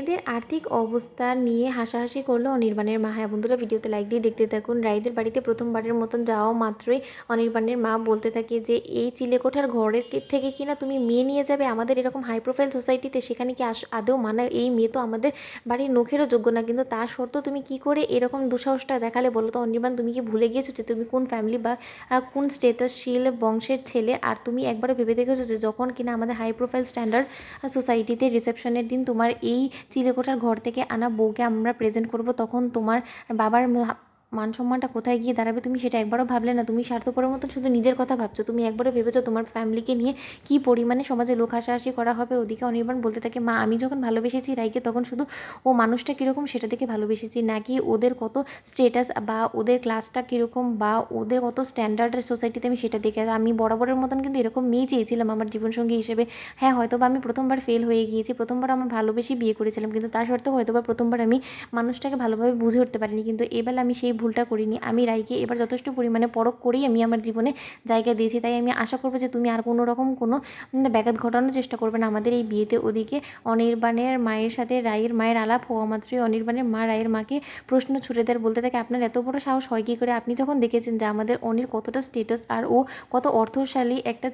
রাইদের আর্থিক অবস্থা নিয়ে হাসাহাসি করলো অনির্বাণের মা। হ্যাঁ বন্ধুরা, ভিডিওতে লাইক দিয়ে দেখতে থাকুন। রাইদের বাড়িতে প্রথমবারের মতন যাওয়া মাত্রই অনির্বাণের মা বলতে থাকে যে এই চিলেকোঠার ঘরের থেকে কিনা তুমি মেয়ে নিয়ে যাবে আমাদের এরকম হাই প্রোফাইল সোসাইটিতে, সেখানে কি আদৌ মানায়? এই মেয়ে তো আমাদের বাড়ির নখেরও যোগ্য না, কিন্তু তা সত্ত্বেও তুমি কি করে এরকম দুঃসাহসটা দেখালে বলো তো? অনির্বাণ, তুমি কি ভুলে গিয়েছো যে তুমি কোন ফ্যামিলি বা কোন স্টেটাসশীল বংশের ছেলে? আর তুমি একবারও ভেবে দেখেছো যে যখন কিনা আমাদের হাই প্রোফাইল স্ট্যান্ডার্ড সোসাইটিতে রিসেপশনের দিন তোমার এই চিলেকোঠার ঘর থেকে আনা বউকে আমরা প্রেজেন্ট করব, তখন তোমার বাবার মান সম্মানটা কোথায় গিয়ে দাঁড়াবে? তুমি সেটা একবারও ভাবলে না? তুমি স্বার্থপরের মতো শুধু নিজের কথা ভাবছো। তুমি একবারও ভেবেছো তোমার ফ্যামিলিকে নিয়ে কী পরিমাণে সমাজে লোক হাসাহাসি করা হবে? ওদিকে অনির্বাণ বলতে থাকে, মা আমি যখন ভালোবেসেছি রাইকে তখন শুধু ও মানুষটা কীরকম সেটা দেখে ভালোবেসেছি, নাকি ওদের কত স্টেটাস বা ওদের ক্লাসটা কীরকম বা ওদের কত স্ট্যান্ডার্ডের সোসাইটিতে আমি সেটা দেখে। আমি বরাবরের মতন কিন্তু এরকম মেয়ে চেয়েছিলাম আমার জীবনসঙ্গী হিসেবে। হ্যাঁ, হয়তো বা আমি প্রথমবার ফেল হয়ে গিয়েছি, প্রথমবার আমার ভালোবেসে বিয়ে করেছিলাম, কিন্তু তা সত্ত্বেও হয়তো বা প্রথমবার আমি মানুষটাকে ভালোভাবে বুঝে উঠতে পারিনি। কিন্তু এবার আমি সেই ভুলটা করিনি। আমি রাইকে এবার যথেষ্ট পরিমাণে পরখ করেই আমি আমার জীবনে জায়গা দিয়েছি। তাই আমি আশা করবো যে তুমি আর কোনো রকম কোনো ব্যাঘাত ঘটানোর চেষ্টা করবে না আমাদের এই বিয়েতে। ওদিকে অনির্বাণের মায়ের সাথে রাইয়ের মায়ের আলাপ হওয়া মাত্রই অনির্বাণের মা রাইয়ের মাকে প্রশ্ন ছুড়ে দেয়, বলতে থাকে, আপনার এত বড় সাহস হয় কী করে? আপনি যখন দেখেছেন যে আমাদের অনির কতটা স্টেটাস আর ও কত অর্থশালী একটা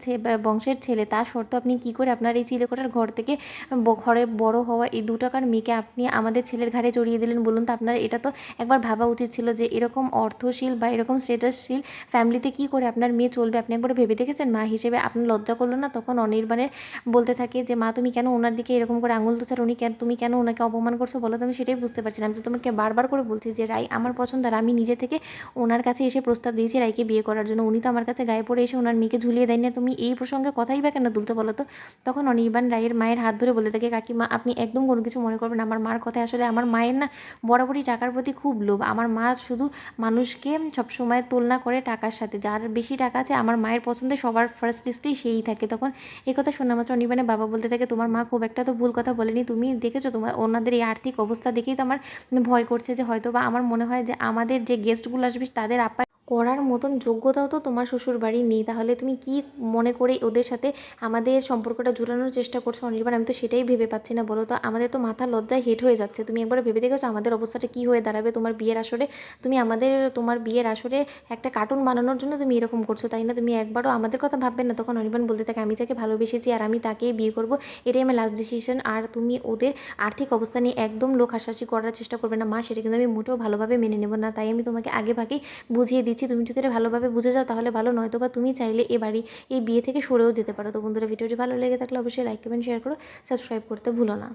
বংশের ছেলে, তা সত্ত্বেও আপনি কী করে আপনার এই চিলেকোঠার ঘর থেকে ঘরে বড় হওয়া এই 2 টাকার মেয়েকে আপনি আমাদের ছেলের ঘাড়ে চড়িয়ে দিলেন? বলুন তো, আপনার এটা তো একবার ভাবা উচিত ছিল যে এরকম অর্থশীল বা এরকম স্টেটাসশীল ফ্যামিলিতে কী করে আপনার মেয়ে চলবে? আপনি একবার ভেবে দেখেছেন? মা হিসেবে আপনার লজ্জা করলো না? তখন অনির্বাণের বলতে থাকে যে, মা তুমি কেন ওনার দিকে এরকম করে আঙুল তোছার? তুমি কেন ওনাকে অপমান করছো বলো তো? আমি সেটাই বুঝতে পারছি না। আমি তো তোমাকে বারবার করে বলছি যে রাই আমার পছন্দ, আর আমি নিজে থেকে ওনার কাছে এসে প্রস্তাব দিয়েছি রাইকে বিয়ে করার জন্য। উনি তো আমার কাছে গায়ে পড়ে এসে ওনার মেয়েকে ঝুলিয়ে দেন না। তুমি এই প্রসঙ্গে কথাই বা কেন তুলছো বলো তো? তখন অনির্বাণ রাইয়ের মায়ের হাত ধরে বলতে থাকে, কাকিমা আপনি একদম কোনো কিছু মনে করবেন না। আমার মার কথায় আসলে আমার মায়ের না বরাবরই টাকার প্রতি খুব লোভ। আমার মা শুধু মানুষকে সবসময় তুলনা করে টাকার সাথে। যার বেশি টাকা আছে আমার মায়ের পছন্দে সবার ফার্স্ট লিস্টেই সেই থাকে। তখন এই কথা শোনা মাত্র অনির্বাণের বাবা বলতে থাকে, তোমার মা খুব একটা তো ভুল কথা বলেনি। তুমি দেখেছো তোমার ওনাদের এই আর্থিক অবস্থা দেখেই তো আমার ভয় করছে যে হয়তো বা আমার মনে হয় যে আমাদের যে গেস্টগুলো আসবে তাদের করার মতন যোগ্যতাও তো তোমার শ্বশুর বাড়ির নেই। তাহলে তুমি কি মনে করে ওদের সাথে আমাদের সম্পর্কটা জোড়ানোর চেষ্টা করছো অনির্বাণ? আমি তো সেটাই ভেবে পাচ্ছি না। বলো তো, আমাদের তো মাথা লজ্জায় হেঁট হয়ে যাচ্ছে। তুমি একবার ভেবে দেখেছো আমাদের অবস্থাটা কী হয়ে দাঁড়াবে তোমার বিয়ের আসরে? তোমার বিয়ের আসরে একটা কার্টুন বানানোর জন্য তুমি এরকম করছো, তাই না? তুমি একবারও আমাদের কথা ভাববে না? তখন অনির্বাণ বলতে থাকে, আমি যাকে ভালোবেসেছি আর আমি তাকেই বিয়ে করবো, এটাই আমার লাস্ট ডিসিশন। আর তুমি ওদের আর্থিক অবস্থা নিয়ে একদম লোক হাসাহাসি করার চেষ্টা করবে না মা, সেটা কিন্তু আমি মোটেও ভালোভাবে মেনে নেব না। তাই আমি তোমাকে আগে ভাগেই বুঝিয়ে দিচ্ছি, তুমি যদি এটা ভালোভাবে বুঝে যাও তাহলে ভালো, নয়তো বা তুমি চাইলে এই বিয়ে থেকে সরেও যেতে পারো। তো বন্ধুরা, ভিডিওটি ভালো লেগে থাকলে অবশ্যই লাইক কমেন্ট শেয়ার করো, সাবস্ক্রাইব করতে ভুলো না।